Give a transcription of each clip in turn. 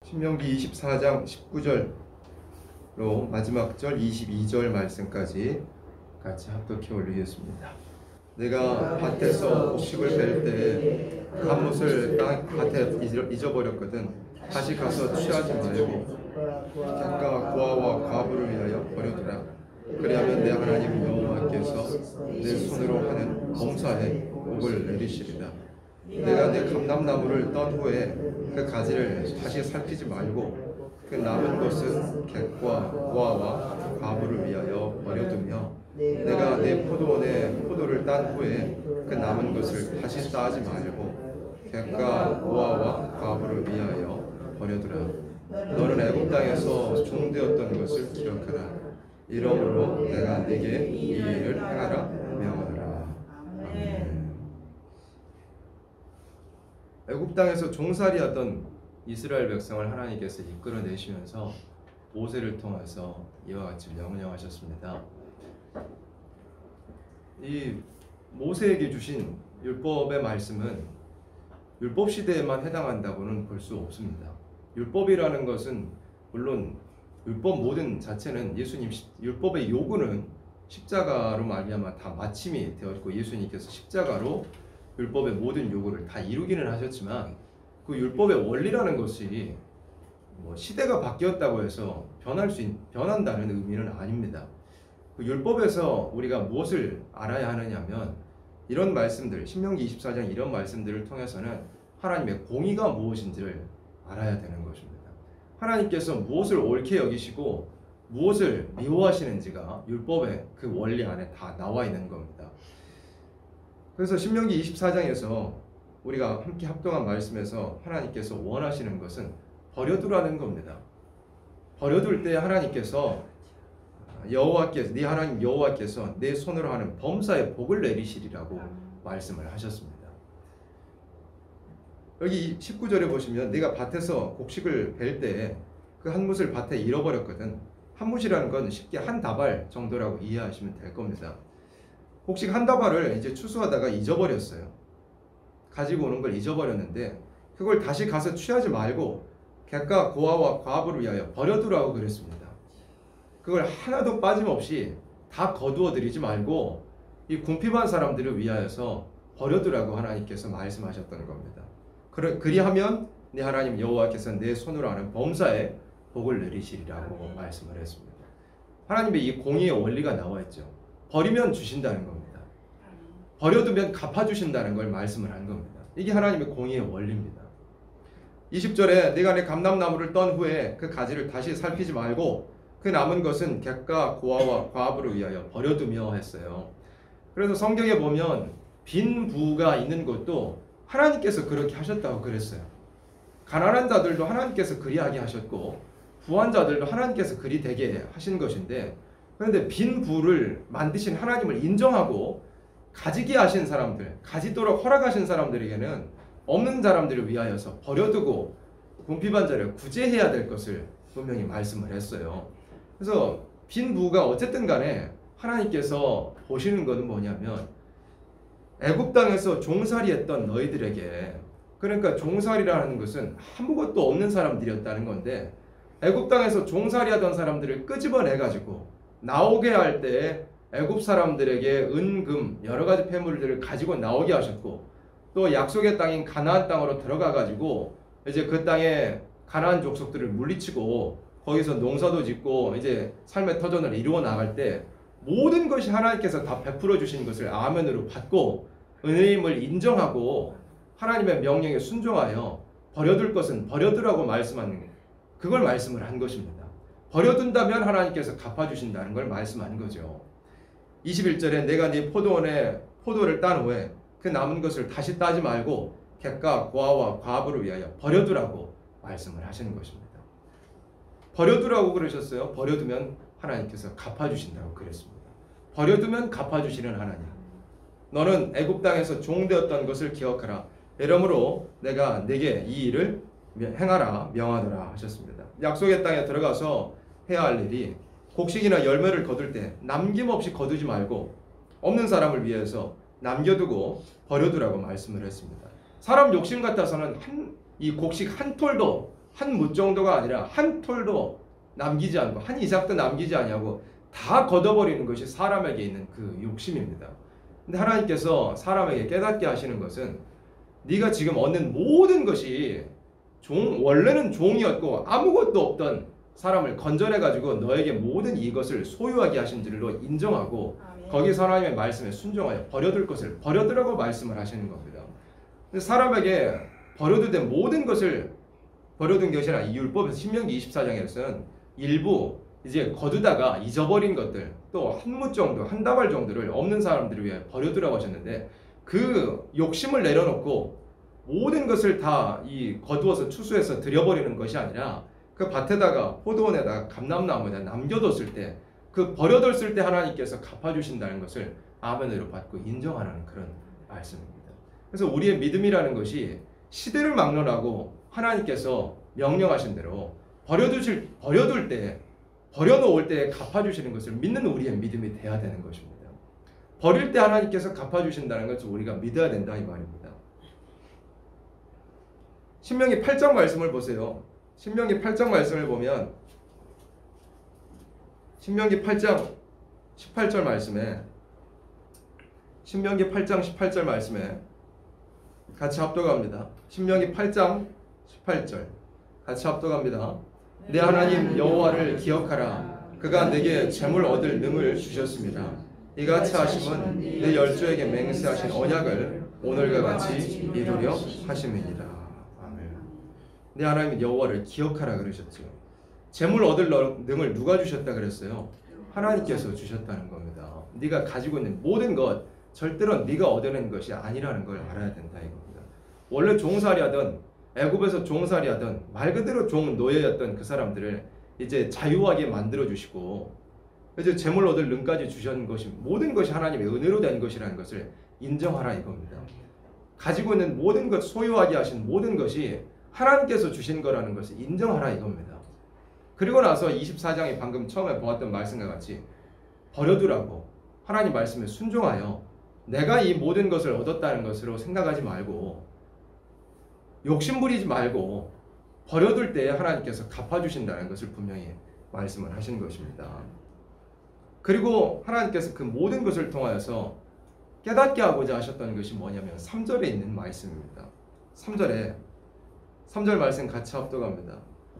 신명기 24장 19절로 마지막 절 22절 말씀까지 같이 합독해 올리겠습니다. 내가 밭에서 곡식을 벨 때에 감못을 밭에 잊어버렸거든 다시 가서 취하지 말고 객과 고아와 과부를 위하여 버려두라. 그리하면 내 하나님 여호와께서 내 손으로 하는 범사에 복을 내리시리라. 내가 내 감람나무를 떤 후에 그 가지를 다시 살피지 말고 그 남은 것은 객과 고아와 과부를 위하여 버려두며 내가 내 포도원에 포도를 딴 후에 그 남은 것을 다시 따지 말고 객과 고아와 과부를 위하여 버려두라. 너는 애굽 땅에서 종되었던 것을 기억하라. 이러므로 내가 네게 이 일을 행하라 명하노라. 아멘. 애굽 땅에서 종살이하던 이스라엘 백성을 하나님께서 이끌어내시면서 모세를 통해서 이와 같이 명령하셨습니다. 이 모세에게 주신 율법의 말씀은 율법 시대에만 해당한다고는 볼 수 없습니다. 율법이라는 것은 물론 율법 모든 자체는 예수님 율법의 요구는 십자가로 말미암아 다 마침이 되었고 예수님께서 십자가로 율법의 모든 요구를 다 이루기는 하셨지만 그 율법의 원리라는 것이 시대가 바뀌었다고 해서 변한다는 의미는 아닙니다. 그 율법에서 우리가 무엇을 알아야 하느냐면 이런 말씀들 신명기 24장 이런 말씀들을 통해서는 하나님의 공의가 무엇인지를 알아야 되는 것입니다. 하나님께서 무엇을 옳게 여기시고 무엇을 미워하시는지가 율법의 그 원리 안에 다 나와 있는 겁니다. 그래서 신명기 24장에서 우리가 함께 합동한 말씀에서 하나님께서 원하시는 것은 버려두라는 겁니다. 버려둘 때 하나님께서 네 하나님 여호와께서 내 손으로 하는 범사에 복을 내리시리라고 말씀을 하셨습니다. 여기 19절에 보시면 내가 밭에서 곡식을 벨 때 그 한 뭇을 밭에 잃어버렸거든. 한 뭇이라는 건 쉽게 한 다발 정도라고 이해하시면 될 겁니다. 곡식 한 다발을 이제 추수하다가 잊어버렸어요. 가지고 오는 걸 잊어버렸는데 그걸 다시 가서 취하지 말고 객과 고아와 과부를 위하여 버려두라고 그랬습니다. 그걸 하나도 빠짐없이 다 거두어 드리지 말고 이 궁핍한 사람들을 위하여서 버려두라고 하나님께서 말씀하셨던 겁니다. 그리하면 네 하나님 여호와께서 내 손으로 하는 범사에 복을 내리시리라고 말씀을 했습니다. 하나님의 이 공의의 원리가 나와 있죠. 버리면 주신다는 겁니다. 버려두면 갚아주신다는 걸 말씀을 한 겁니다. 이게 하나님의 공의의 원리입니다. 20절에 내가 내 감람나무를 떤 후에 그 가지를 다시 살피지 말고 그 남은 것은 객과 고아와 과부를 위하여 버려두며 했어요. 그래서 성경에 보면 빈 부가 있는 것도 하나님께서 그렇게 하셨다고 그랬어요. 가난한 자들도 하나님께서 그리하게 하셨고 부한 자들도 하나님께서 그리 되게 하신 것인데 그런데 빈 부를 만드신 하나님을 인정하고 가지게 하신 사람들, 가지도록 허락하신 사람들에게는 없는 사람들을 위하여서 버려두고 궁핍한 자를 구제해야 될 것을 분명히 말씀을 했어요. 그래서 빈 부가 어쨌든 간에 하나님께서 보시는 것은 뭐냐면 애굽 땅에서 종살이했던 너희들에게, 그러니까 종살이라는 것은 아무것도 없는 사람들이었다는 건데 애굽 땅에서 종살이하던 사람들을 끄집어내 가지고 나오게 할 때 애굽 사람들에게 은금 여러 가지 폐물들을 가지고 나오게 하셨고 또 약속의 땅인 가나안 땅으로 들어가 가지고 이제 그 땅에 가나안 족속들을 물리치고 거기서 농사도 짓고 이제 삶의 터전을 이루어 나갈 때 모든 것이 하나님께서 다 베풀어 주신 것을 아멘으로 받고 은혜임을 인정하고 하나님의 명령에 순종하여 버려둘 것은 버려두라고 말씀하는 그걸 말씀을 한 것입니다. 버려둔다면 하나님께서 갚아주신다는 걸 말씀한 거죠. 21절에 내가 네 포도원에 포도를 딴 후에 그 남은 것을 다시 따지 말고 객과 고아와 과부를 위하여 버려두라고 말씀을 하시는 것입니다. 버려두라고 그러셨어요. 버려두면 하나님께서 갚아주신다고 그랬습니다. 버려두면 갚아주시는 하나님. 너는 애굽 땅에서 종되었던 것을 기억하라. 이러므로 내가 네게 이 일을 행하라 명하노라 하셨습니다. 약속의 땅에 들어가서 해야 할 일이 곡식이나 열매를 거둘 때 남김없이 거두지 말고 없는 사람을 위해서 남겨두고 버려두라고 말씀을 했습니다. 사람 욕심 같아서는 이 곡식 한 톨도 한 못 정도가 아니라 한 톨도 남기지 않고 한 이삭도 남기지 아니하고 다 걷어버리는 것이 사람에게 있는 그 욕심입니다. 근데 하나님께서 사람에게 깨닫게 하시는 것은 네가 지금 얻는 모든 것이 원래는 종이었고 아무것도 없던 사람을 건져내가지고 너에게 모든 이것을 소유하게 하신 줄로 인정하고 거기서 하나님의 말씀에 순종하여 버려둘 것을 버려두라고 말씀을 하시는 겁니다. 사람에게 버려두된 모든 것을 버려둔 것이 아니라 이 율법에서 신명기 24장에서는 일부 이제 거두다가 잊어버린 것들 또 한 무 정도 한 다발 정도를 없는 사람들을 위해 버려두라고 하셨는데 그 욕심을 내려놓고 모든 것을 다 이 거두어서 추수해서 들여버리는 것이 아니라 그 밭에다가 포도원에다가 감람나무에다 남겨뒀을 때 그 버려뒀을 때 하나님께서 갚아주신다는 것을 아멘으로 받고 인정하라는 그런 말씀입니다. 그래서 우리의 믿음이라는 것이 시대를 막론하고 하나님께서 명령하신 대로 버려둘 때 버려놓을 때 갚아주시는 것을 믿는 우리의 믿음이 돼야 되는 것입니다. 버릴 때 하나님께서 갚아주신다는 것을 우리가 믿어야 된다 이 말입니다. 신명기 8장 말씀을 보세요. 신명기 8장 말씀을 보면 신명기 8장 18절 말씀에 신명기 8장 18절 말씀에 같이 합독합니다. 신명기 8장 18절 같이 합독합니다. 내 하나님 여호와를 기억하라. 그가 내게 재물 얻을 능을 주셨습니다. 이같이 하심은 내 열조에게 맹세하신 언약을 오늘과 같이 이루려 하심이니라. 아멘. 내 하나님 여호와를 기억하라 그러셨죠. 재물 얻을 능을 누가 주셨다 그랬어요? 하나님께서 주셨다는 겁니다. 네가 가지고 있는 모든 것 절대로 네가 얻어낸 것이 아니라는 걸 알아야 된다 이겁니다. 원래 종살이하던 애굽에서 종살이하던 말 그대로 종 노예였던 그 사람들을 이제 자유하게 만들어 주시고 이제 재물 얻을 능까지 주신 것이 모든 것이 하나님의 은혜로 된 것이라는 것을 인정하라 이겁니다. 가지고 있는 모든 것 소유하게 하신 모든 것이 하나님께서 주신 거라는 것을 인정하라 이겁니다. 그리고 나서 24장이 방금 처음에 보았던 말씀과 같이 버려두라고 하나님 말씀에 순종하여 내가 이 모든 것을 얻었다는 것으로 생각하지 말고 욕심부리지 말고 버려둘 때 하나님께서 갚아주신다는 것을 분명히 말씀을 하신 것입니다. 그리고 하나님께서 그 모든 것을 통하여서 깨닫게 하고자 하셨던 것이 뭐냐면 3절에 있는 말씀입니다. 3절 말씀 같이 합독합니다.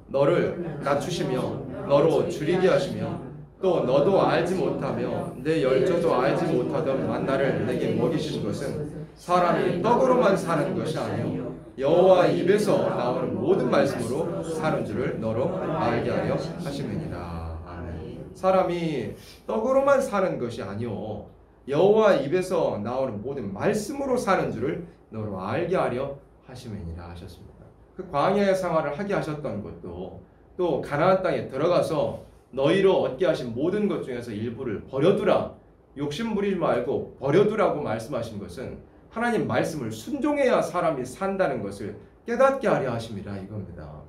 너를 낮추시며 너로 줄이게 하시며 또 너도 알지 못하며 내 열조도 알지 못하던 만나를 내게 먹이신 것은 사람이 떡으로만 사는 것이 아니요 여호와 입에서 나오는 모든 말씀으로 사는 줄을 너로 알게 하려 하심이니라. 아멘. 사람이 떡으로만 사는 것이 아니요 여호와 입에서 나오는 모든 말씀으로 사는 줄을 너로 알게 하려 하심이니라 하셨습니다. 그 광야의 생활을 하게 하셨던 것도 또 가나안 땅에 들어가서 너희로 얻게 하신 모든 것 중에서 일부를 버려두라. 욕심 부리지 말고 버려두라고 말씀하신 것은 하나님 말씀을 순종해야 사람이 산다는 것을 깨닫게 하려 하심이라 이겁니다.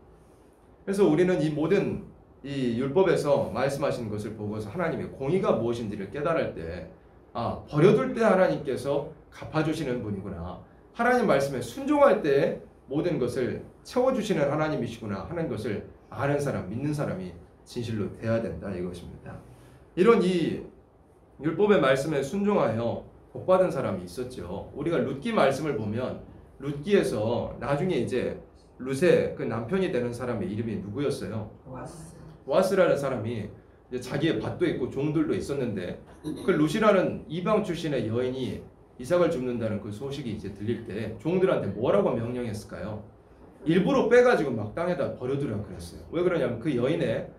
그래서 우리는 이 모든 이 율법에서 말씀하신 것을 보고서 하나님의 공의가 무엇인지를 깨달을 때 버려둘 때 하나님께서 갚아주시는 분이구나. 하나님 말씀에 순종할 때 모든 것을 채워주시는 하나님이시구나 하는 것을 아는 사람, 믿는 사람이 진실로 돼야 된다 이것입니다. 이런 이 율법의 말씀에 순종하여 복받은 사람이 있었죠. 우리가 룻기 말씀을 보면 룻기에서 나중에 이제 룻의 그 남편이 되는 사람의 이름이 누구였어요? 보아스라는 사람이 이제 자기의 밭도 있고 종들도 있었는데 그 룻이라는 이방 출신의 여인이 이삭을 줍는다는 그 소식이 이제 들릴 때 종들한테 뭐라고 명령했을까요? 일부러 빼가지고 막 땅에다 버려두라고 그랬어요. 왜 그러냐면 그 여인의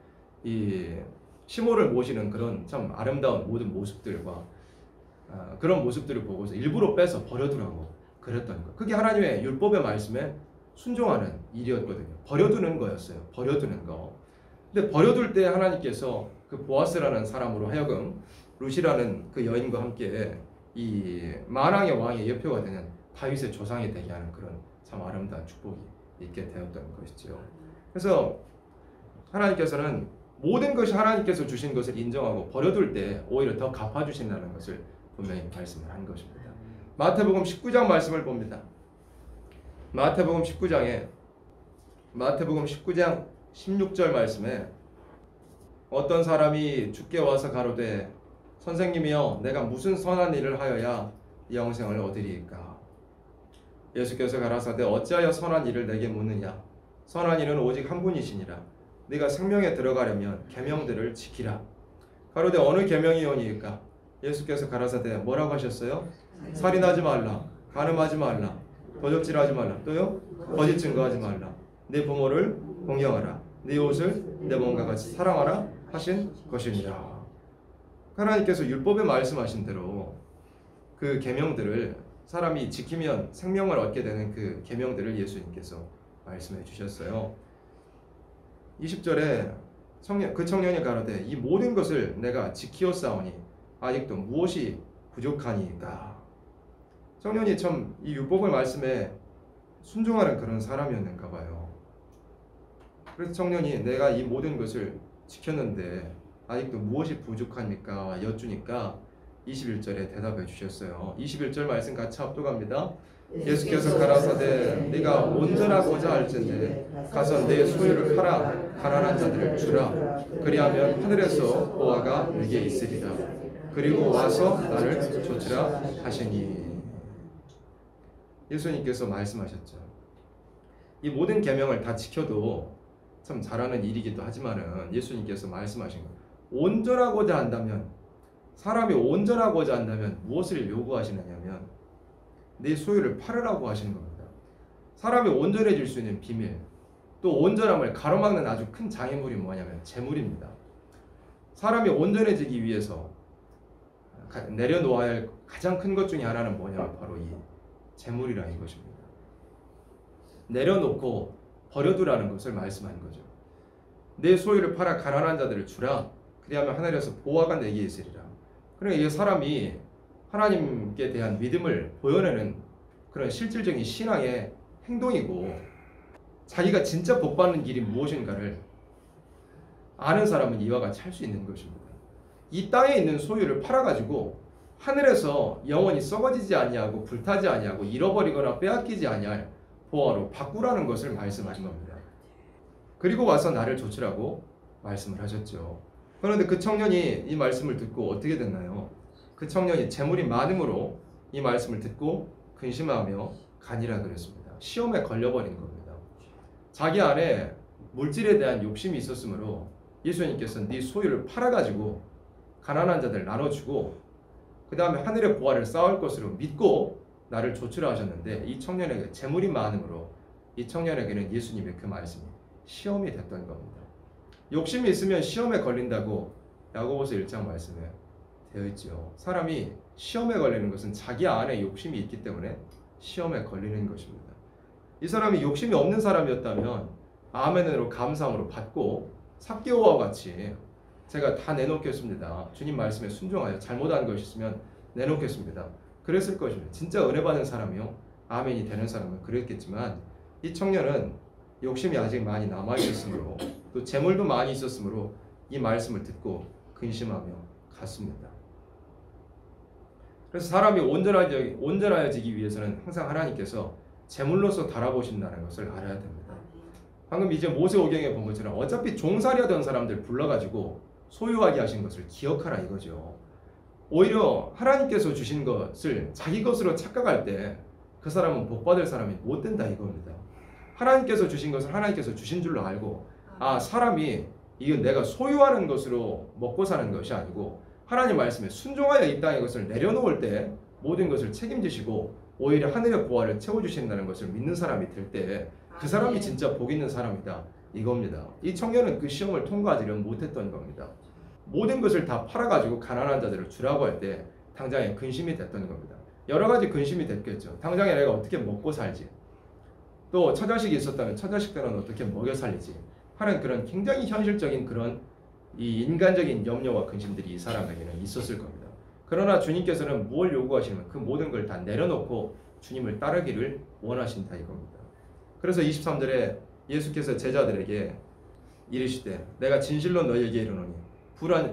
이 시모를 모시는 그런 참 아름다운 모든 모습들과 그런 모습들을 보고서 일부러 빼서 버려두라고 그랬던 거. 그게 하나님의 율법의 말씀에 순종하는 일이었거든요. 버려두는 거였어요. 버려두는 거. 근데 버려둘 때 하나님께서 그 보아스라는 사람으로 하여금 룻이라는 그 여인과 함께 이 만왕의 왕의 예표가 되는 다윗의 조상이 되게 하는 그런 참 아름다운 축복이 있게 되었던 것이죠. 그래서 하나님께서는 모든 것이 하나님께서 주신 것을 인정하고 버려둘 때 오히려 더 갚아주신다는 것을 분명히 말씀을 한 것입니다. 마태복음 19장 말씀을 봅니다. 마태복음 19장에 마태복음 19장 16절 말씀에 어떤 사람이 주께 와서 가로되 선생님이여 내가 무슨 선한 일을 하여야 영생을 얻으리이까. 예수께서 가라사대 어찌하여 선한 일을 내게 묻느냐. 선한 일은 오직 한 분이시니라. 네가 생명에 들어가려면 계명들을 지키라. 가로되 어느 계명이오니이까. 예수께서 가라사대 뭐라고 하셨어요? 살인하지 말라, 간음하지 말라, 도적질하지 말라, 또요 거짓 증거하지 말라, 내 부모를 공경하라, 내 옷을 내 몸과 같이 사랑하라 하신 것이니라. 하나님께서 율법에 말씀하신 대로 그 계명들을 사람이 지키면 생명을 얻게 되는 그 계명들을 예수님께서 말씀해 주셨어요. 20절에 그 청년이 가로되 이 모든 것을 내가 지키었사오니 아직도 무엇이 부족하니까. 청년이 참 이 율법의 말씀에 순종하는 그런 사람이었는가 봐요. 그래서 청년이 내가 이 모든 것을 지켰는데 아직도 무엇이 부족합니까? 여쭈니까 21절에 대답해 주셨어요. 21절 말씀 같이 합독합니다. 예수께서 가라사대 네가 온전하고자 할진대 가서 내 소유를 팔아 가난한 자들을 주라. 그리하면 하늘에서 보화가 네게 있으리라. 그리고 와서 나를 좇으라 하시니. 예수님께서 말씀하셨죠. 이 모든 계명을 다 지켜도 참 잘하는 일이기도 하지만은 예수님께서 말씀하신 것, 온전하고자 한다면, 사람이 온전하고자 한다면 무엇을 요구하시느냐면 내 소유를 팔으라고 하시는 겁니다. 사람이 온전해질 수 있는 비밀, 또 온전함을 가로막는 아주 큰 장애물이 뭐냐면 재물입니다. 사람이 온전해지기 위해서 내려놓아야 할 가장 큰 것 중에 하나는 뭐냐면 바로 이 재물이라는 것입니다. 내려놓고 버려두라는 것을 말씀하는 거죠. 내 소유를 팔아 가난한 자들을 주라. 그리하면 하늘에서 보화가 내게 있으리라. 그러니까 이 사람이 하나님께 대한 믿음을 보여내는 그런 실질적인 신앙의 행동이고, 자기가 진짜 복받는 길이 무엇인가를 아는 사람은 이와 같이 할 수 있는 것입니다. 이 땅에 있는 소유를 팔아가지고 하늘에서 영원히 썩어지지 아니하고 불타지 아니하고 잃어버리거나 빼앗기지 아니할 보화로 바꾸라는 것을 말씀하신 겁니다. 그리고 와서 나를 좇으라고 말씀을 하셨죠. 그런데 그 청년이 이 말씀을 듣고 어떻게 됐나요? 그 청년이 재물이 많음으로 이 말씀을 듣고 근심하며 가니라 그랬습니다. 시험에 걸려버린 겁니다. 자기 안에 물질에 대한 욕심이 있었으므로 예수님께서 네 소유를 팔아가지고 가난한 자들 나눠주고 그 다음에 하늘의 보화를 쌓을 것으로 믿고 나를 좇으라 하셨는데, 이 청년에게 재물이 많음으로 이 청년에게는 예수님의 그 말씀이 시험이 됐던 겁니다. 욕심이 있으면 시험에 걸린다고 야고보서 1장 말씀에 되어 있죠. 사람이 시험에 걸리는 것은 자기 안에 욕심이 있기 때문에 시험에 걸리는 것입니다. 이 사람이 욕심이 없는 사람이었다면 아멘으로 감사함으로 받고 삭개오와 같이 제가 다 내놓겠습니다. 주님 말씀에 순종하여 잘못한 것이 있으면 내놓겠습니다. 그랬을 것입니다. 진짜 은혜 받은 사람이요, 아멘이 되는 사람은 그랬겠지만, 이 청년은 욕심이 아직 많이 남아 있었으므로 또 재물도 많이 있었으므로 이 말씀을 듣고 근심하며 갔습니다. 그래서 사람이 온전하여지기 위해서는 항상 하나님께서 재물로서 달아보신다는 것을 알아야 됩니다. 방금 이제 모세오경에 본 것처럼 어차피 종살이하던 사람들 불러가지고 소유하게 하신 것을 기억하라 이거죠. 오히려 하나님께서 주신 것을 자기 것으로 착각할 때 그 사람은 복받을 사람이 못 된다 이겁니다. 하나님께서 주신 것을 하나님께서 주신 줄로 알고, 사람이 이건 내가 소유하는 것으로 먹고 사는 것이 아니고 하나님 말씀에 순종하여 이 땅의 것을 내려놓을 때 모든 것을 책임지시고 오히려 하늘의 보화를 채워주신다는 것을 믿는 사람이 될 때 그 사람이 진짜 복 있는 사람이다 이겁니다. 이 청년은 그 시험을 통과하지 못했던 겁니다. 모든 것을 다 팔아가지고 가난한 자들을 주라고 할 때 당장에 근심이 됐던 겁니다. 여러 가지 근심이 됐겠죠. 당장에 내가 어떻게 먹고 살지, 또 처자식이 있었다면 처자식들은 어떻게 먹여 살리지 하는 그런 굉장히 현실적인 그런 이 인간적인 염려와 근심들이 이 사람에게는 있었을 겁니다. 그러나 주님께서는 무엇을 요구하시면 그 모든 걸 다 내려놓고 주님을 따르기를 원하신다 이겁니다. 그래서 23절에 예수께서 제자들에게 이르시되 내가 진실로 너희에게 이르노니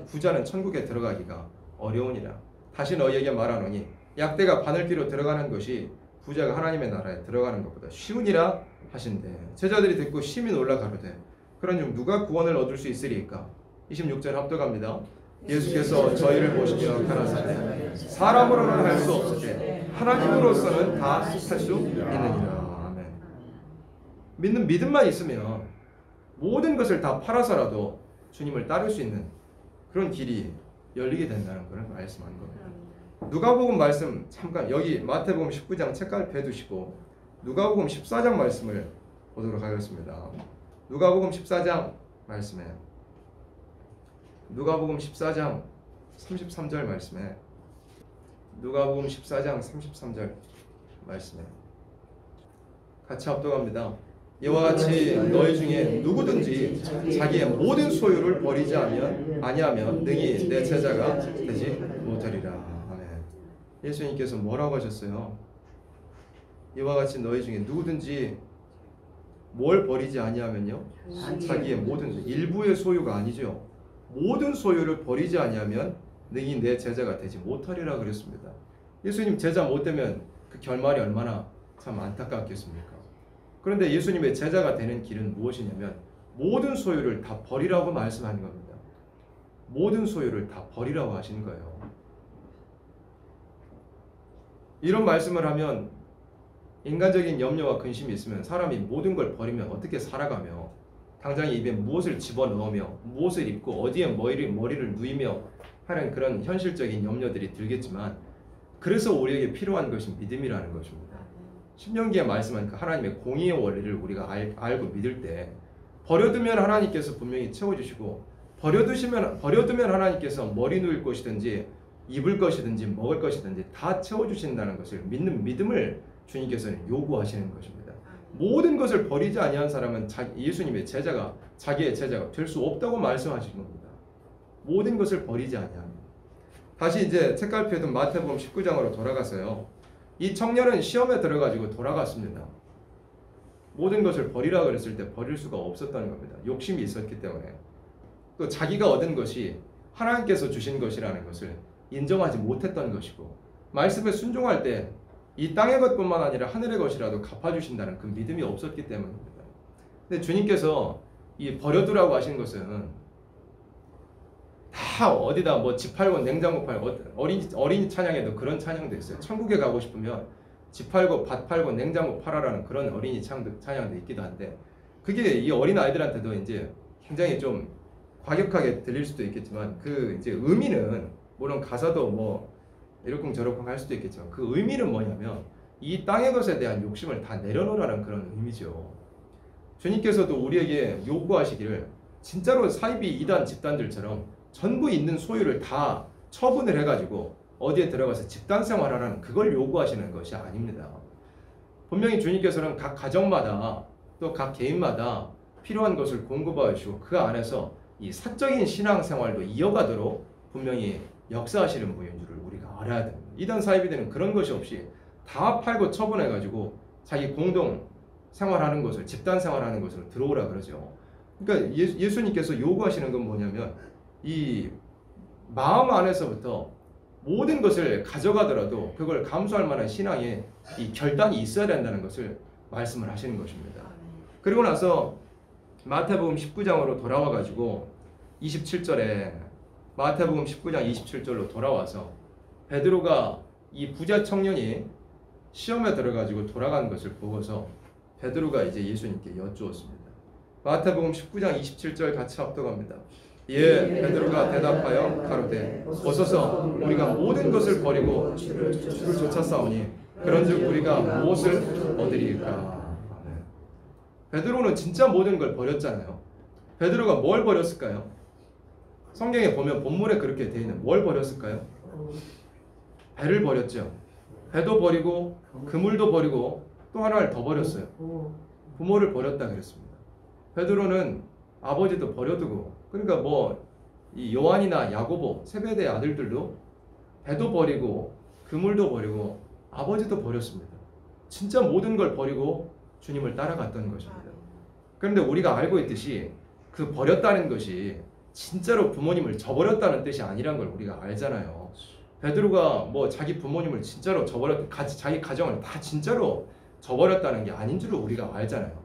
부자는 천국에 들어가기가 어려우니라. 다시 너희에게 말하노니 약대가 바늘귀로 들어가는 것이 부자가 하나님의 나라에 들어가는 것보다 쉬우니라 하신대. 제자들이 듣고 심히 놀라 가로되 그런즉 누가 구원을 얻을 수 있으리까? 26절 합독합니다. 예수께서 저희를 보시며 가라사대 사람으로는 할 수 없으되 하나님으로서는 다 할 수 있느니라. 아멘. 믿는 믿음만 있으면 모든 것을 다 팔아서라도 주님을 따를 수 있는 그런 길이 열리게 된다는 것을 말씀하는 겁니다. 누가복음 말씀 잠깐 여기 마태복음 19장 책갈피 해두시고 누가복음 14장 말씀을 보도록 하겠습니다. 누가복음 14장 말씀에 누가복음 14장 33절 말씀에 누가복음 14장 33절 말씀에 같이 합독합니다. 이와 같이 너희 중에 누구든지 자기의 모든 소유를 버리지 아니하면 능히 내 제자가 되지 못하리라. 아멘. 예수님께서 뭐라고 하셨어요? 이와 같이 너희 중에 누구든지 뭘 버리지 아니하면요? 자기의 모든 일부의 소유가 아니죠. 모든 소유를 버리지 아니하면 능히 내 제자가 되지 못하리라 그랬습니다. 예수님 제자 못 되면 그 결말이 얼마나 참 안타깝겠습니까? 그런데 예수님의 제자가 되는 길은 무엇이냐면 모든 소유를 다 버리라고 말씀하는 겁니다. 모든 소유를 다 버리라고 하시는 거예요. 이런 말씀을 하면 인간적인 염려와 근심이 있으면 사람이 모든 걸 버리면 어떻게 살아가며 당장 입에 무엇을 집어넣으며 무엇을 입고 어디에 머리를 누이며 하는 그런 현실적인 염려들이 들겠지만 그래서 우리에게 필요한 것이 믿음이라는 것입니다. 신명기에 말씀한 그 하나님의 공의의 원리를 우리가 알고 믿을 때 버려두면 하나님께서 분명히 채워주시고 버려두면 하나님께서 머리 누일 것이든지 입을 것이든지 먹을 것이든지 다 채워주신다는 것을 믿는 믿음을 주님께서는 요구하시는 것입니다. 모든 것을 버리지 아니한 사람은 예수님의 제자가 자기의 제자가 될 수 없다고 말씀하시는 겁니다. 모든 것을 버리지 아니하면. 다시 이제 책갈피에 둔 마태복음 19장으로 돌아가서요. 이 청년은 시험에 들어가지고 돌아갔습니다. 모든 것을 버리라 그랬을 때 버릴 수가 없었다는 겁니다. 욕심이 있었기 때문에. 또 자기가 얻은 것이 하나님께서 주신 것이라는 것을 인정하지 못했던 것이고 말씀에 순종할 때 이 땅의 것뿐만 아니라 하늘의 것이라도 갚아주신다는 그 믿음이 없었기 때문입니다. 근데 주님께서 이 버려두라고 하신 것은 다 어디다 뭐 집 팔고 냉장고 팔고 어린이 찬양에도 그런 찬양도 있어요. 천국에 가고 싶으면 집 팔고 밭 팔고 냉장고 팔아라는 그런 어린이 찬양도 있기도 한데 그게 이 어린 아이들한테도 이제 굉장히 좀 과격하게 들릴 수도 있겠지만 그 이제 의미는 물론 가사도 뭐 이러쿵저러쿵 할 수도 있겠지만 그 의미는 뭐냐면 이 땅의 것에 대한 욕심을 다 내려놓으라는 그런 의미죠. 주님께서도 우리에게 요구하시기를 진짜로 사이비 이단 집단들처럼 전부 있는 소유를 다 처분을 해가지고 어디에 들어가서 집단 생활하라는 그걸 요구하시는 것이 아닙니다. 분명히 주님께서는 각 가정마다 또 각 개인마다 필요한 것을 공급하여 주시고 그 안에서 이 사적인 신앙생활도 이어가도록 분명히 역사하시는 분인 줄을 우리가 알아야 됩니다. 이단 사이비들은 그런 것이 없이 다 팔고 처분해가지고 자기 공동 생활하는 것을 집단 생활하는 것으로 들어오라 그러죠. 그러니까 예수님께서 요구하시는 건 뭐냐면 이 마음 안에서부터 모든 것을 가져가더라도 그걸 감수할 만한 신앙의 이 결단이 있어야 된다는 것을 말씀을 하시는 것입니다. 그리고 나서 마태복음 19장으로 돌아와가지고 27절에 마태복음 19장 27절로 돌아와서 베드로가 이 부자 청년이 시험에 들어가지고 돌아간 것을 보고서 베드로가 이제 예수님께 여쭈었습니다. 마태복음 19장 27절 같이 합독합니다. 예, 베드로가 대답하여 가로되 어서서 우리가 모든 것을 버리고 주를 쫓아싸우니 그런즉 우리가 무엇을 얻으리까? 베드로는 진짜 모든 걸 버렸잖아요. 베드로가 뭘 버렸을까요? 성경에 보면 본문에 그렇게 되어 있는 뭘 버렸을까요? 배를 버렸죠. 배도 버리고 그물도 버리고 또 하나를 더 버렸어요. 부모를 버렸다 그랬습니다. 베드로는 아버지도 버려두고 그러니까 뭐 이 요한이나 야고보 세베대의 아들들도 배도 버리고 그물도 버리고 아버지도 버렸습니다. 진짜 모든 걸 버리고 주님을 따라갔던 것입니다. 그런데 우리가 알고 있듯이 그 버렸다는 것이 진짜로 부모님을 저버렸다는 뜻이 아니란 걸 우리가 알잖아요. 베드로가 뭐 자기 부모님을 진짜로 자기 가정을 다 진짜로 저버렸다는 게 아닌 줄을 우리가 알잖아요.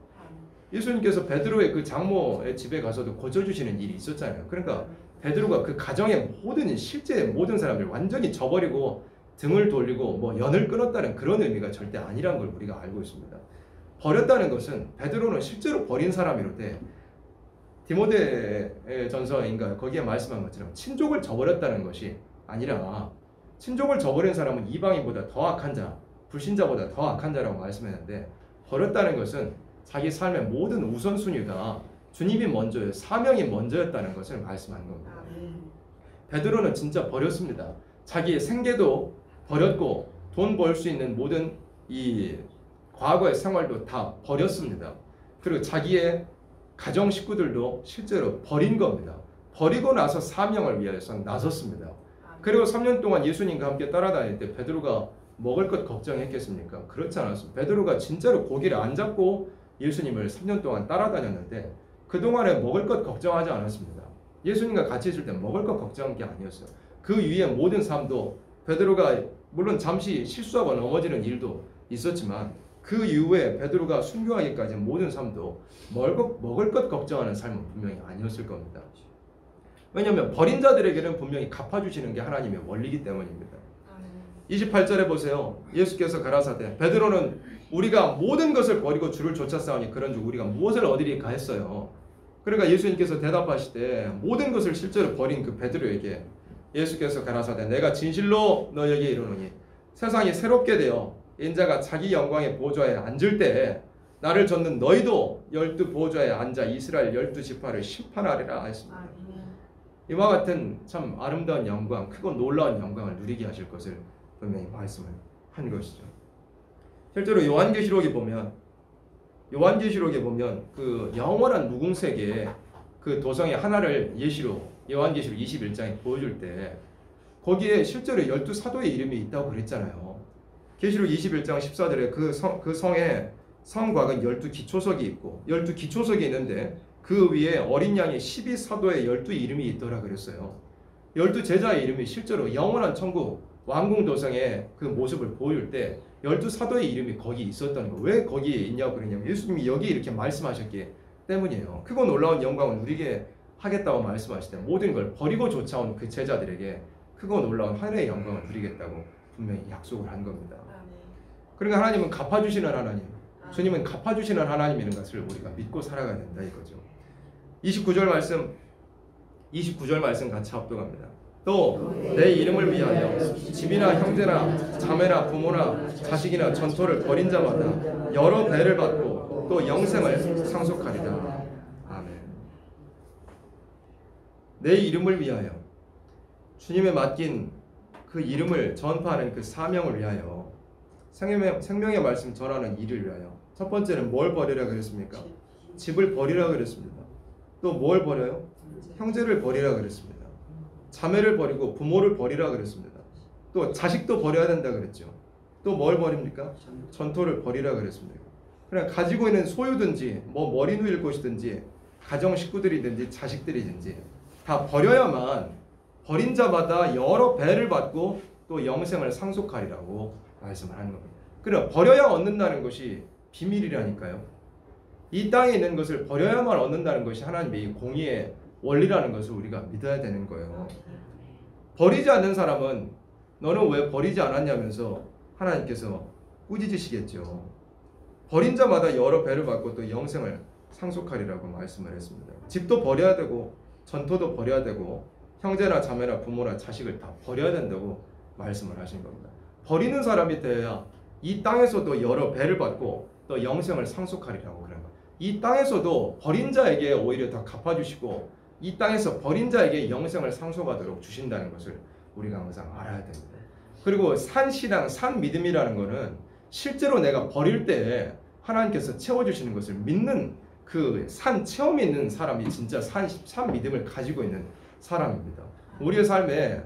예수님께서 베드로의 그 장모의 집에 가서도 고쳐주시는 일이 있었잖아요. 그러니까 베드로가 그 가정의 실제 모든 사람들 완전히 저버리고 등을 돌리고 뭐 연을 끊었다는 그런 의미가 절대 아니라는 걸 우리가 알고 있습니다. 버렸다는 것은 베드로는 실제로 버린 사람이로되 디모데 전서인가 거기에 말씀한 것처럼 친족을 저버렸다는 것이 아니라 친족을 저버린 사람은 이방인보다 더 악한 자, 불신자보다 더 악한 자라고 말씀했는데 버렸다는 것은 자기 삶의 모든 우선순위가 주님이 먼저요, 사명이 먼저였다는 것을 말씀하는 겁니다. 베드로는 진짜 버렸습니다. 자기의 생계도 버렸고 돈 벌 수 있는 모든 이 과거의 생활도 다 버렸습니다. 그리고 자기의 가정 식구들도 실제로 버린 겁니다. 버리고 나서 사명을 위해서 나섰습니다. 그리고 3년 동안 예수님과 함께 따라다닐 때 베드로가 먹을 것 걱정했겠습니까? 그렇지 않았습니다. 베드로가 진짜로 고기를 안 잡고 예수님을 3년 동안 따라다녔는데 그동안에 먹을 것 걱정하지 않았습니다. 예수님과 같이 있을 때 먹을 것 걱정한 게 아니었어요. 그 위에 모든 삶도 베드로가 물론 잠시 실수하고 넘어지는 일도 있었지만 그 이후에 베드로가 순교하기까지 모든 삶도 먹을 것 걱정하는 삶은 분명히 아니었을 겁니다. 왜냐하면 버린 자들에게는 분명히 갚아주시는 게 하나님의 원리이기 때문입니다. 28절에 보세요. 예수께서 가라사대 베드로는 우리가 모든 것을 버리고 주를 쫓았사오니 그런즉 우리가 무엇을 얻으리까 했어요. 그러니까 예수님께서 대답하실 때 모든 것을 실제로 버린 그 베드로에게 예수께서 가라사대 내가 진실로 너에게 이르노니 세상이 새롭게 되어 인자가 자기 영광의 보좌에 앉을 때 나를 쫓는 너희도 12 보좌에 앉아 이스라엘 12지파를 심판하리라 했습니다. 이와 같은 참 아름다운 영광, 크고 놀라운 영광을 누리게 하실 것을 분명히 말씀을 한 것이죠. 실제로 요한계시록에 보면 그 영원한 무궁색의 그 도성의 하나를 예시로 요한계시록 21장에 보여줄 때 거기에 실제로 12사도의 이름이 있다고 그랬잖아요. 계시록 21장 14절에 그 성에 성곽은 12기초석이 있고 12기초석이 있는데 그 위에 어린 양의 12사도의 12 이름이 있더라 그랬어요. 12제자의 이름이 실제로 영원한 천국 왕궁 도성의 그 모습을 보여줄 때 12사도의 이름이 거기 있었던 거. 왜 거기에 있냐고 그러냐면 예수님이 여기 이렇게 말씀하셨기 때문이에요. 크고 놀라운 영광을 누리게 하겠다고 말씀하실 때 모든 걸 버리고 쫓아온 그 제자들에게 크고 놀라운 하늘의 영광을 누리겠다고 분명히 약속을 한 겁니다. 그러니까 하나님은 갚아주시는 하나님, 주님은 갚아주시는 하나님이라는 것을 우리가 믿고 살아가야 된다 이거죠. 29절 말씀 같이 합독합니다. 또 내 이름을 위하여 집이나 형제나 자매나 부모나 자식이나 전토를 벌인 자마다 여러 배를 받고 또 영생을 상속하리라. 아멘. 내 이름을 위하여 주님의 맡긴 그 이름을 전파하는 그 사명을 위하여 생명의 말씀 전하는 일을 위하여 첫 번째는 뭘 버리라 그랬습니까? 집을 버리라 그랬습니다. 또 뭘 버려요? 형제를 버리라 그랬습니다. 자매를 버리고 부모를 버리라 그랬습니다. 또 자식도 버려야 된다 그랬죠. 또 뭘 버립니까? 전토를 버리라 그랬습니다. 그냥 가지고 있는 소유든지 뭐 머리 누일 곳이든지 가정 식구들이든지 자식들이든지 다 버려야만 버린 자마다 여러 배를 받고 또 영생을 상속하리라고 말씀을 하는 겁니다. 그래 버려야 얻는다는 것이 비밀이라니까요. 이 땅에 있는 것을 버려야만 얻는다는 것이 하나님의 공의의 원리라는 것을 우리가 믿어야 되는 거예요. 버리지 않는 사람은 너는 왜 버리지 않았냐면서 하나님께서 꾸짖으시겠죠. 버린 자마다 여러 배를 받고 또 영생을 상속하리라고 말씀을 했습니다. 집도 버려야 되고 전토도 버려야 되고 형제나 자매나 부모나 자식을 다 버려야 된다고 말씀을 하신 겁니다. 버리는 사람이 되어야 이 땅에서도 여러 배를 받고 또 영생을 상속하리라고 그런 거예요. 이 땅에서도 버린 자에게 오히려 다 갚아주시고 이 땅에서 버린 자에게 영생을 상속하도록 주신다는 것을 우리가 항상 알아야 됩니다. 그리고 산신앙, 산믿음이라는 것은 실제로 내가 버릴 때 하나님께서 채워주시는 것을 믿는 그 산 체험이 있는 사람이 진짜 산 믿음을 가지고 있는 사람입니다. 우리의 삶에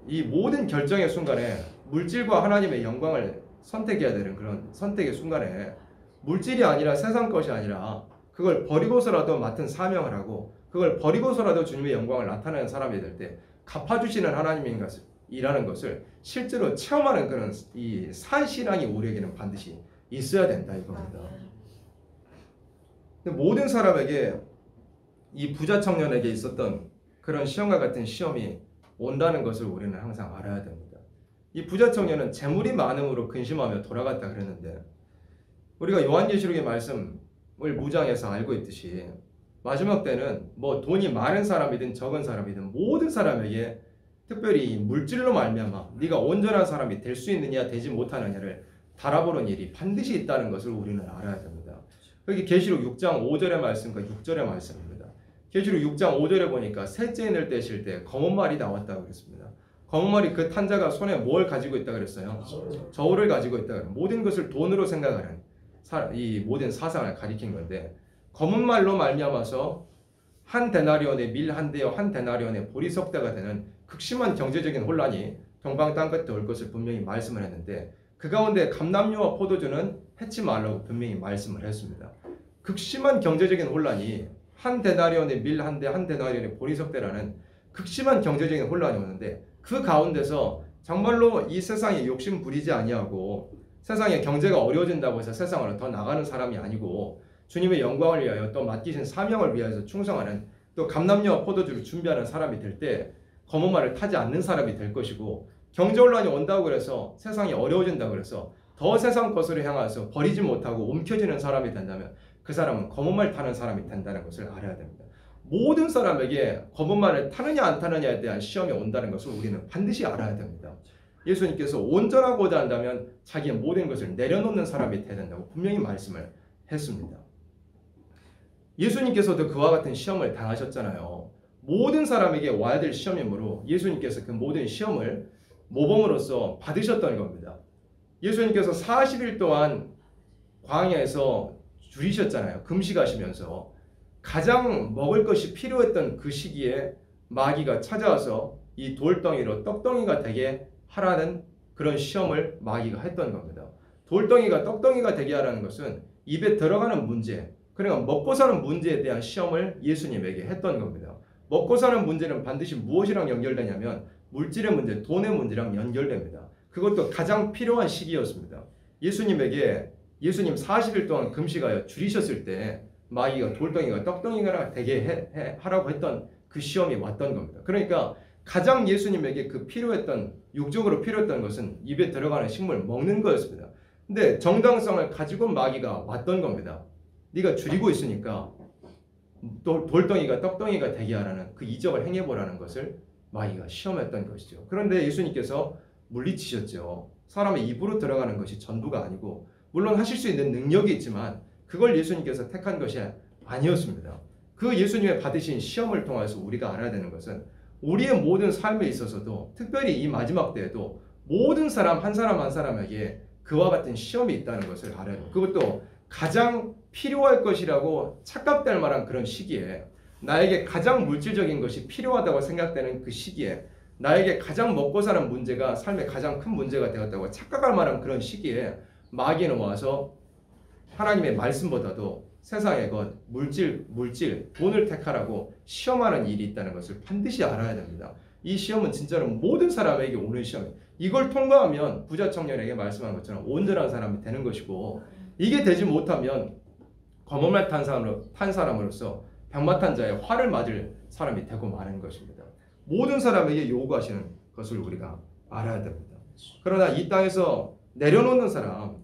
이 모든 결정의 순간에 물질과 하나님의 영광을 선택해야 되는 그런 선택의 순간에 물질이 아니라 세상 것이 아니라 그걸 버리고서라도 맡은 사명을 하고 그걸 버리고서라도 주님의 영광을 나타내는 사람이 될 때 갚아주시는 하나님인 것을 일하는 것을 실제로 체험하는 그런 이 산신앙이 우리에게는 반드시 있어야 된다 이겁니다. 모든 사람에게 이 부자 청년에게 있었던 그런 시험과 같은 시험이 온다는 것을 우리는 항상 알아야 됩니다. 이 부자 청년은 재물이 많음으로 근심하며 돌아갔다 그랬는데 우리가 요한계시록의 말씀을 무장해서 알고 있듯이 마지막 때는 뭐 돈이 많은 사람이든 적은 사람이든 모든 사람에게 특별히 물질로 말미암아 네가 온전한 사람이 될 수 있느냐 되지 못하느냐를 달아보는 일이 반드시 있다는 것을 우리는 알아야 됩니다. 여기 계시록 6장 5절의 말씀과 6절의 말씀입니다. 계시록 6장 5절에 보니까 셋째 인을 떼실 때 검은 말이 나왔다고 그랬습니다. 검은 말이 그 탄 자가 손에 뭘 가지고 있다 그랬어요? 저울을 가지고 있다 그랬어요. 모든 것을 돈으로 생각하는 이 모든 사상을 가리킨 건데 검은 말로 말미암아서 한 데나리온의 밀 한 대여 한 데나리온의 보리 석 대가 되는 극심한 경제적인 혼란이 동방 땅끝에 올 것을 분명히 말씀을 했는데 그 가운데 감람류와 포도주는 해치 말라고 분명히 말씀을 했습니다. 극심한 경제적인 혼란이 한 데나리온의 밀 한 대 한 데나리온의 보리 석 대라는 극심한 경제적인 혼란이 오는데 그 가운데서 정말로 이 세상에 욕심 부리지 아니하고 세상에 경제가 어려워진다고 해서 세상으로 더 나가는 사람이 아니고 주님의 영광을 위하여 또 맡기신 사명을 위하여 충성하는 또 감람류와 포도주를 준비하는 사람이 될 때 검은 말을 타지 않는 사람이 될 것이고 경제혼란이 온다고 그래서 세상이 어려워진다고 그래서 더 세상 것으로 향해서 버리지 못하고 움켜쥐는 사람이 된다면 그 사람은 검은 말 타는 사람이 된다는 것을 알아야 됩니다. 모든 사람에게 검은 말을 타느냐 안 타느냐에 대한 시험이 온다는 것을 우리는 반드시 알아야 됩니다. 예수님께서 온전하고자 한다면 자기의 모든 것을 내려놓는 사람이 되어야 된다고 분명히 말씀을 했습니다. 예수님께서도 그와 같은 시험을 당하셨잖아요. 모든 사람에게 와야 될 시험이므로 예수님께서 그 모든 시험을 모범으로서 받으셨던 겁니다. 예수님께서 40일 동안 광야에서 줄이셨잖아요. 금식하시면서 가장 먹을 것이 필요했던 그 시기에 마귀가 찾아와서 이 돌덩이로 떡덩이가 되게 하라는 그런 시험을 마귀가 했던 겁니다. 돌덩이가 떡덩이가 되게 하라는 것은 입에 들어가는 문제, 그러니까 먹고 사는 문제에 대한 시험을 예수님에게 했던 겁니다. 먹고 사는 문제는 반드시 무엇이랑 연결되냐면 물질의 문제, 돈의 문제랑 연결됩니다. 그것도 가장 필요한 시기였습니다. 예수님 40일 동안 금식하여 줄이셨을 때 마귀가 돌덩이가 떡덩이가 되게 하라고 했던 그 시험이 왔던 겁니다. 그러니까 가장 예수님에게 그 필요했던 육적으로 필요했던 것은 입에 들어가는 식물 먹는 거였습니다. 근데 정당성을 가지고 마귀가 왔던 겁니다. 네가 줄이고 있으니까 돌덩이가 떡덩이가 되게 하라는 그 이적을 행해보라는 것을 마귀가 시험했던 것이죠. 그런데 예수님께서 물리치셨죠. 사람의 입으로 들어가는 것이 전부가 아니고 물론 하실 수 있는 능력이 있지만 그걸 예수님께서 택한 것이 아니었습니다. 그 예수님의 받으신 시험을 통해서 우리가 알아야 되는 것은 우리의 모든 삶에 있어서도 특별히 이 마지막 때에도 모든 사람 한 사람 한 사람에게 그와 같은 시험이 있다는 것을 알아야 돼요. 그것도 가장 필요할 것이라고 착각될 만한 그런 시기에 나에게 가장 물질적인 것이 필요하다고 생각되는 그 시기에 나에게 가장 먹고 사는 문제가 삶의 가장 큰 문제가 되었다고 착각할 만한 그런 시기에 마귀는 와서 하나님의 말씀보다도 세상의 것, 물질, 돈을 택하라고 시험하는 일이 있다는 것을 반드시 알아야 됩니다. 이 시험은 진짜로 모든 사람에게 오는 시험이에요. 이걸 통과하면 부자 청년에게 말씀한 것처럼 온전한 사람이 되는 것이고 이게 되지 못하면 검은 말 탄 사람으로서 병마탄 자의 화를 맞을 사람이 되고 마는 것입니다. 모든 사람에게 요구하시는 것을 우리가 알아야 됩니다. 그러나 이 땅에서 내려놓는 사람,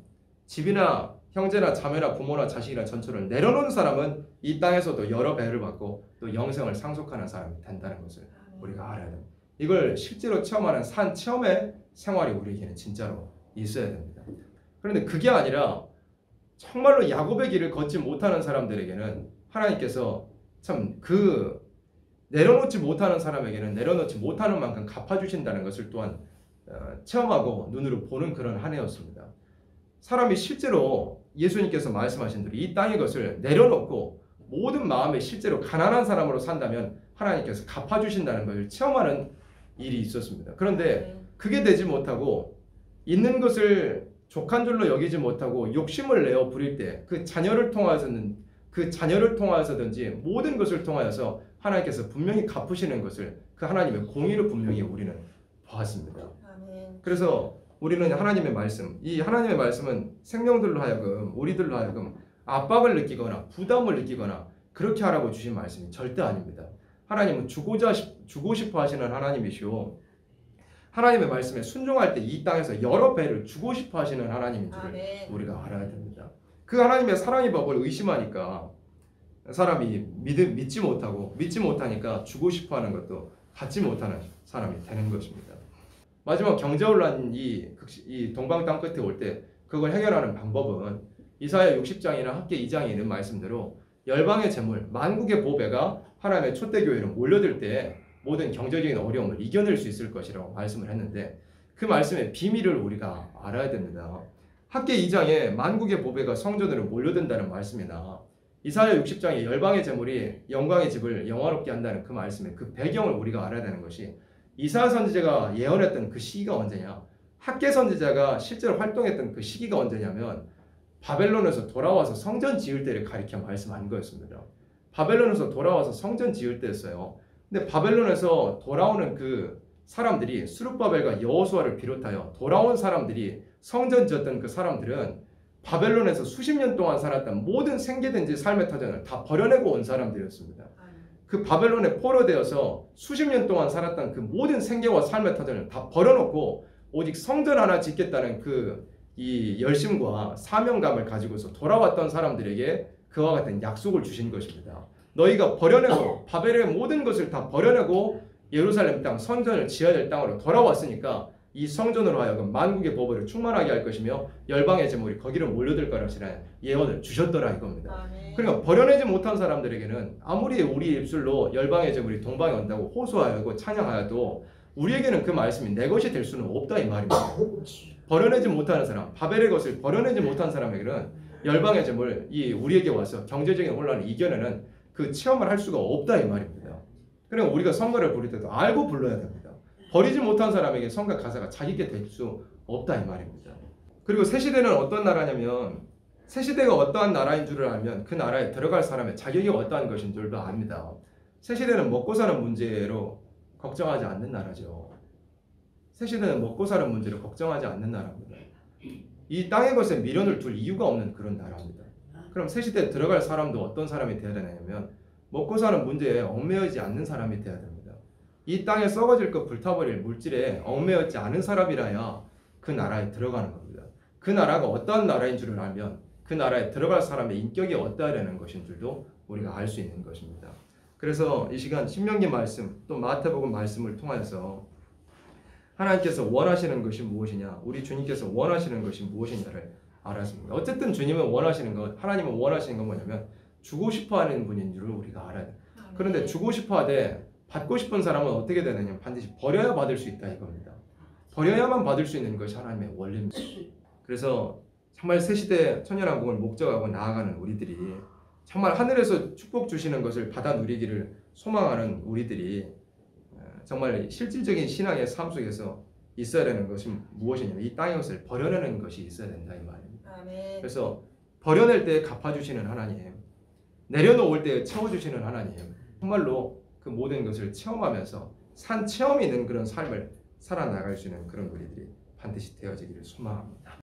집이나 형제나 자매나 부모나 자식이나 전처를 내려놓는 사람은 이 땅에서도 여러 배를 받고 또 영생을 상속하는 사람이 된다는 것을 우리가 알아야 됩니다. 이걸 실제로 체험하는 산 체험의 생활이 우리에게는 진짜로 있어야 됩니다. 그런데 그게 아니라 정말로 야곱의 길을 걷지 못하는 사람들에게는 하나님께서 참 내려놓지 못하는 사람에게는 내려놓지 못하는 만큼 갚아주신다는 것을 또한 체험하고 눈으로 보는 그런 한 해였습니다. 사람이 실제로 예수님께서 말씀하신 대로 이 땅의 것을 내려놓고 모든 마음에 실제로 가난한 사람으로 산다면 하나님께서 갚아주신다는 것을 체험하는 일이 있었습니다. 그런데 그게 되지 못하고 있는 것을 족한 줄로 여기지 못하고 욕심을 내어 부릴 때 그 자녀를 통하여서든지 모든 것을 통하여서 하나님께서 분명히 갚으시는 것을 그 하나님의 공의를 분명히 우리는 보았습니다. 아멘. 그래서 우리는 하나님의 말씀, 이 하나님의 말씀은 생명들로 하여금 우리들로 하여금 압박을 느끼거나 부담을 느끼거나 그렇게 하라고 주신 말씀이 절대 아닙니다. 하나님은 주고 싶어 하시는 하나님이시오. 하나님의 말씀에 순종할 때 이 땅에서 여러 배를 주고 싶어 하시는 하나님인 줄을 아멘. 우리가 알아야 됩니다. 그 하나님의 사랑의 법을 의심하니까 사람이 믿지 못하니까 주고 싶어 하는 것도 받지 못하는 사람이 되는 것입니다. 마지막 경제혼란 이 동방 땅 끝에 올 때 그걸 해결하는 방법은 이사야 60장이나 학계 2장에 있는 말씀대로 열방의 재물, 만국의 보배가 하나님의 촛대교회로 몰려들 때 모든 경제적인 어려움을 이겨낼 수 있을 것이라고 말씀을 했는데 그 말씀의 비밀을 우리가 알아야 됩니다. 학계 2장에 만국의 보배가 성전으로 몰려든다는 말씀이나 이사야 60장에 열방의 재물이 영광의 집을 영화롭게 한다는 그 말씀의 그 배경을 우리가 알아야 되는 것이 이사야 선지자가 예언했던 그 시기가 언제냐, 학계 선지자가 실제로 활동했던 그 시기가 언제냐면 바벨론에서 돌아와서 성전 지을 때를 가리켜 말씀한 거였습니다. 바벨론에서 돌아와서 성전 지을 때였어요. 근데 바벨론에서 돌아오는 그 사람들이 스룹바벨과 여호수아를 비롯하여 돌아온 사람들이 성전 지었던 그 사람들은 바벨론에서 수십 년 동안 살았던 모든 생계든지 삶의 터전을 다 버려내고 온 사람들이었습니다. 그 바벨론에 포로되어서 수십 년 동안 살았던 그 모든 생계와 삶의 터전을 다 버려놓고 오직 성전 하나 짓겠다는 이 열심과 사명감을 가지고서 돌아왔던 사람들에게 그와 같은 약속을 주신 것입니다. 너희가 버려내고 바벨의 모든 것을 다 버려내고 예루살렘 땅 성전을 지어야 될 땅으로 돌아왔으니까 이 성전으로 하여금 만국의 보배를 충만하게 할 것이며 열방의 재물이 거기로 몰려들 거라시라는 예언을 주셨더라 이겁니다. 아멘. 그러니까 버려내지 못한 사람들에게는 아무리 우리 입술로 열방의 재물이 동방에 온다고 호소하고 찬양하여도 우리에게는 그 말씀이 내 것이 될 수는 없다 이 말입니다. 버려내지 못하는 사람, 바벨의 것을 버려내지 못한 사람에게는 열방의 재물 우리에게 와서 경제적인 혼란을 이겨내는 그 체험을 할 수가 없다 이 말입니다. 그러니까 우리가 성가를 부를 때도 알고 불러야 됩니다. 버리지 못한 사람에게 성가 가사가 자기게 될 수 없다 이 말입니다. 그리고 새 시대는 어떤 나라냐면 새 시대가 어떠한 나라인 줄을 알면 그 나라에 들어갈 사람의 자격이 어떠한 것인 줄도 압니다. 새 시대는 먹고 사는 문제로 걱정하지 않는 나라죠. 새 시대는 먹고 사는 문제를 걱정하지 않는 나라입니다. 이 땅의 것에 미련을 둘 이유가 없는 그런 나라입니다. 그럼 새 시대에 들어갈 사람도 어떤 사람이 되어야 되냐면 먹고 사는 문제에 얽매이지 않는 사람이 되어야 됩니다. 이 땅에 썩어질 것 불타버릴 물질에 얽매였지 않은 사람이라야 그 나라에 들어가는 겁니다. 그 나라가 어떠한 나라인 줄을 알면 그 나라에 들어갈 사람의 인격이 어떠하려는 것인 줄도 우리가 알 수 있는 것입니다. 그래서 이 시간 신명기 말씀 또 마태복음 말씀을 통하여서 하나님께서 원하시는 것이 무엇이냐, 우리 주님께서 원하시는 것이 무엇이냐를 알았습니다. 어쨌든 주님은 원하시는 것, 하나님은 원하시는 건 뭐냐면 주고 싶어하는 분인 줄을 우리가 알아야 돼요. 그런데 주고 싶어하되 받고 싶은 사람은 어떻게 되느냐, 반드시 버려야 받을 수 있다 이겁니다. 버려야만 받을 수 있는 것이 하나님의 원리입니다. 그래서 정말 새시대 천년왕국을 목적하고 나아가는 우리들이 정말 하늘에서 축복 주시는 것을 받아 누리기를 소망하는 우리들이 정말 실질적인 신앙의 삶 속에서 있어야 되는 것이 무엇이냐면 이 땅의 것을 버려내는 것이 있어야 된다 이 말입니다. 아멘. 그래서 버려낼 때 갚아주시는 하나님, 내려놓을 때 채워주시는 하나님, 정말로 그 모든 것을 체험하면서 산 체험이 있는 그런 삶을 살아나갈 수 있는 그런 우리들이 반드시 되어지기를 소망합니다.